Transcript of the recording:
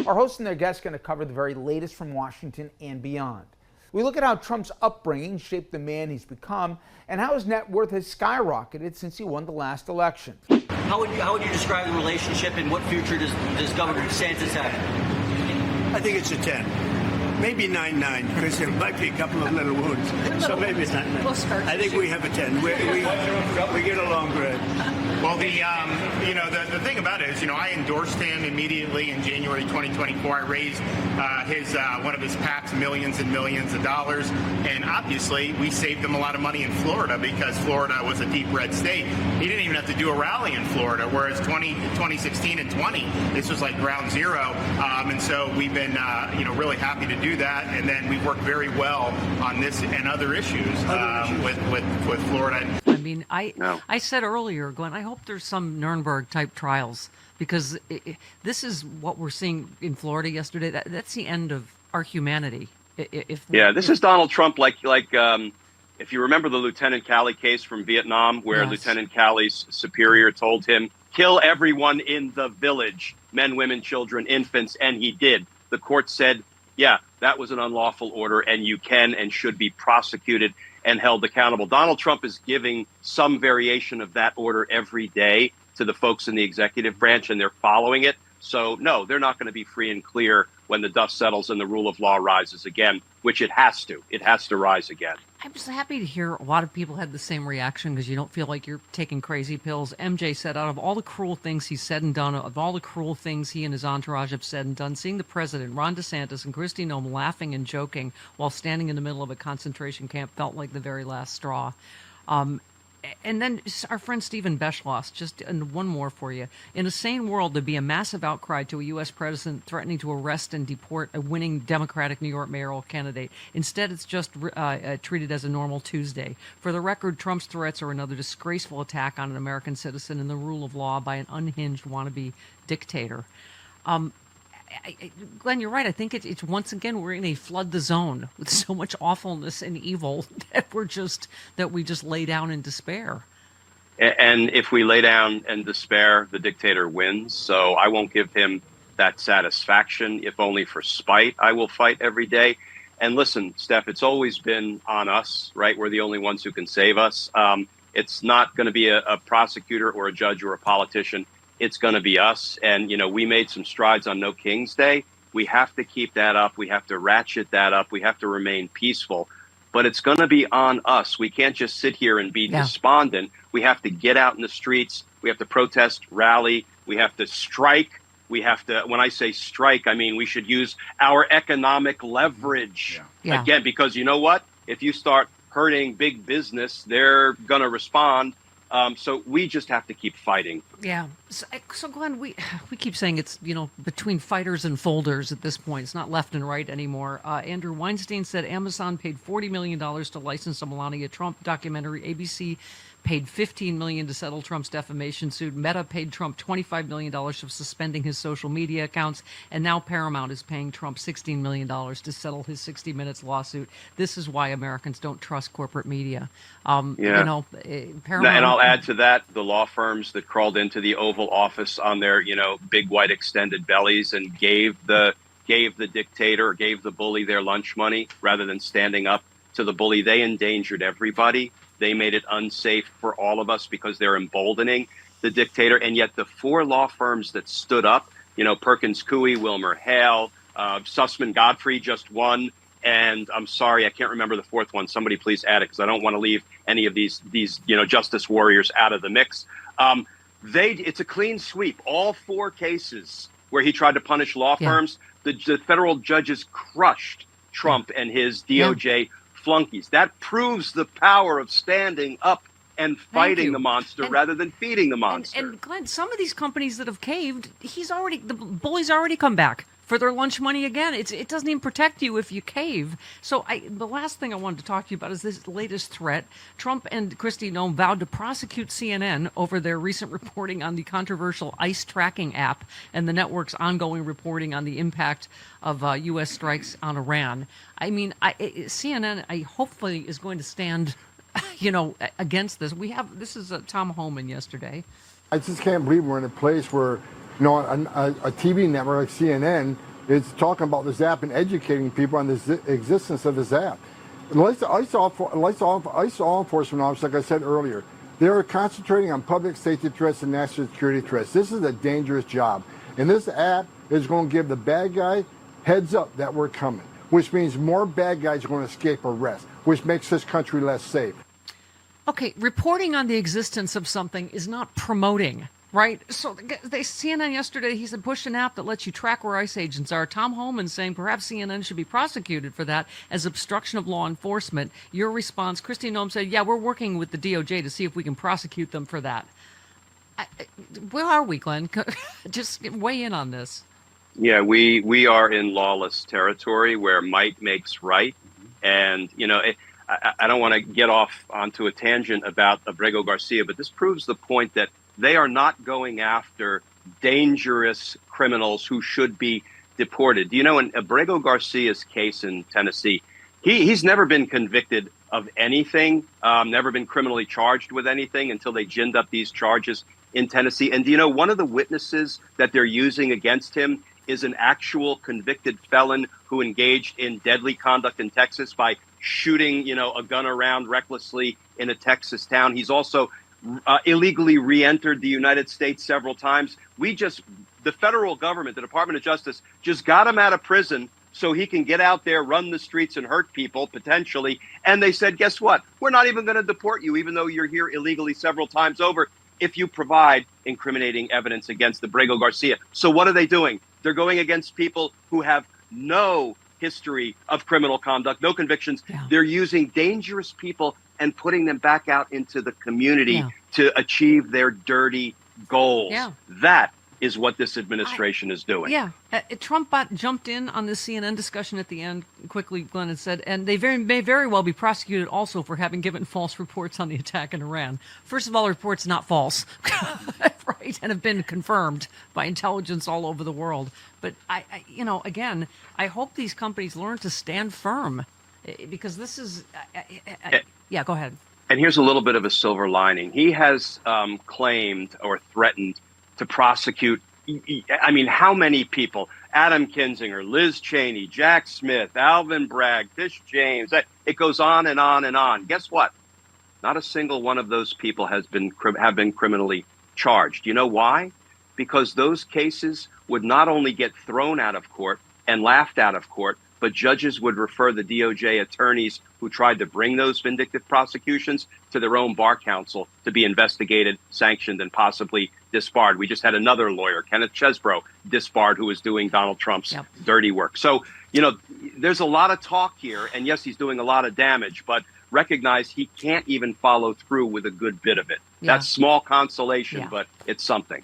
Our hosts and their guests are going to cover the very latest from Washington and beyond. We look at how Trump's upbringing shaped the man he's become and how his net worth has skyrocketed since he won the last election. How would you describe the relationship, and what future does Governor DeSantis have? I think it's a 10. Maybe 9-9, because there might be a couple of little wounds. So maybe it's 9-9. I think we have a 10. We get along great. Well, the thing about it is, I endorsed him immediately in January 2024. I raised one of his PACs millions and millions of dollars, and obviously we saved him a lot of money in Florida because Florida was a deep red state. He didn't even have to do a rally in Florida, whereas 2016 and 20, this was like ground zero, and so we've been really happy to do that, and then we've worked very well on this and other issues with Florida. I said earlier, Glenn, I hope there's some Nuremberg-type trials, because this is what we're seeing in Florida yesterday. That's the end of our humanity. This is Donald Trump, like if you remember the Lieutenant Calley case from Vietnam, where Yes. Lieutenant Calley's superior told him, kill everyone in the village, men, women, children, infants, and he did. The court said, yeah, that was an unlawful order, and you can and should be prosecuted and held accountable. Donald Trump is giving some variation of that order every day to the folks in the executive branch, and they're following it. So, no, they're not going to be free and clear when the dust settles and the rule of law rises again, which it has to. It has to rise again. I'm just happy to hear a lot of people had the same reaction, because you don't feel like you're taking crazy pills. MJ said, out of all the cruel things he's said and done, of all the cruel things he and his entourage have said and done, seeing the president, Ron DeSantis, and Kristi Noem laughing and joking while standing in the middle of a concentration camp felt like the very last straw. And then our friend Stephen Beschloss, just one more for you. In a sane world, there'd be a massive outcry to a U.S. president threatening to arrest and deport a winning Democratic New York mayoral candidate. Instead, it's just treated as a normal Tuesday. For the record, Trump's threats are another disgraceful attack on an American citizen and the rule of law by an unhinged wannabe dictator. Glenn, you're right. I think it's once again we're in a flood the zone with so much awfulness and evil that we just lay down in despair. And if we lay down and despair, the dictator wins. So I won't give him that satisfaction, if only for spite. I will fight every day. And listen, Steph, it's always been on us, right? We're the only ones who can save us. It's not going to be a prosecutor or a judge or a politician. It's going to be us. And, we made some strides on No King's Day. We have to keep that up. We have to ratchet that up. We have to remain peaceful. But it's going to be on us. We can't just sit here and be despondent. We have to get out in the streets. We have to protest, rally. We have to strike. We have to, when I say strike, I mean we should use our economic leverage again, because you know what? If you start hurting big business, they're going to respond. So we just have to keep fighting. Yeah. So Glenn, we keep saying it's, between fighters and folders at this point. It's not left and right anymore. Andrew Weinstein said Amazon paid $40 million to license a Melania Trump documentary. ABC paid $15 million to settle Trump's defamation suit. Meta paid Trump $25 million for suspending his social media accounts. And now Paramount is paying Trump $16 million to settle his 60 Minutes lawsuit. This is why Americans don't trust corporate media. Paramount. And I'll add to that, the law firms that crawled into the Oval Office on their, big white extended bellies and gave the dictator, gave the bully their lunch money rather than standing up to the bully. They endangered everybody. They made it unsafe for all of us because they're emboldening the dictator. And yet the four law firms that stood up, Perkins Coie, Wilmer Hale, Sussman Godfrey just won. And I'm sorry, I can't remember the fourth one. Somebody please add it, because I don't want to leave any of these justice warriors out of the mix. It's a clean sweep. All four cases where he tried to punish law firms, the federal judges crushed Trump and his DOJ flunkies. That proves the power of standing up and fighting the monster rather than feeding the monster. And Glenn, some of these companies that have caved, the bully's already come back for their lunch money again. It doesn't even protect you if you cave. So the last thing I wanted to talk to you about is this latest threat. Trump and Kristi Noem vowed to prosecute CNN over their recent reporting on the controversial ICE tracking app and the network's ongoing reporting on the impact of U.S. strikes on Iran. I mean, CNN hopefully is going to stand, against this. This is Thom Hartmann yesterday. I just can't believe we're in a place where a TV network like CNN It's talking about this app and educating people on the existence of this app. And ICE law enforcement officers, like I said earlier, they are concentrating on public safety threats and national security threats. This is a dangerous job. And this app is going to give the bad guy heads up that we're coming, which means more bad guys are going to escape arrest, which makes this country less safe. Okay, reporting on the existence of something is not promoting, right? So CNN yesterday, he said, push an app that lets you track where ICE agents are. Thom Hartmann saying perhaps CNN should be prosecuted for that as obstruction of law enforcement. Your response, Kristi Noem said, yeah, we're working with the DOJ to see if we can prosecute them for that. Where are we, Glenn? Just weigh in on this. Yeah, we are in lawless territory where might makes right. And, you know, I don't want to get off onto a tangent about Abrego Garcia, but this proves the point that they are not going after dangerous criminals who should be deported. You know, in Abrego Garcia's case in Tennessee, he's never been convicted of anything, never been criminally charged with anything until they ginned up these charges in Tennessee. And do you know, one of the witnesses that they're using against him is an actual convicted felon who engaged in deadly conduct in Texas by shooting, you know, a gun around recklessly in a Texas town. He's also illegally re-entered the United States several times. The federal government, the Department of Justice, just got him out of prison so he can get out there, run the streets and hurt people potentially. And they said, guess what? We're not even going to deport you, even though you're here illegally several times over, if you provide incriminating evidence against Abrego Garcia. So what are they doing? They're going against people who have no history of criminal conduct, no convictions. Yeah. They're using dangerous people and putting them back out into the community to achieve their dirty goals. Yeah. That is what this administration is doing. Yeah. Trump jumped in on the CNN discussion at the end quickly, Glenn, and said, and they may very well be prosecuted also for having given false reports on the attack in Iran. First of all, reports not false, right, and have been confirmed by intelligence all over the world. But, again, I hope these companies learn to stand firm because this is, yeah, go ahead. And here's a little bit of a silver lining. He has claimed or threatened to prosecute, I mean, how many people? Adam Kinzinger, Liz Cheney, Jack Smith, Alvin Bragg, Tish James. It goes on and on and on. Guess what? Not a single one of those people have been criminally charged. You know why? Because those cases would not only get thrown out of court and laughed out of court, but judges would refer the DOJ attorneys who tried to bring those vindictive prosecutions to their own bar counsel to be investigated, sanctioned, and possibly disbarred. We just had another lawyer, Kenneth Chesbrough, disbarred, who was doing Donald Trump's dirty work. So, you know, there's a lot of talk here, and yes, he's doing a lot of damage, but recognize he can't even follow through with a good bit of it. That's small consolation, but it's something.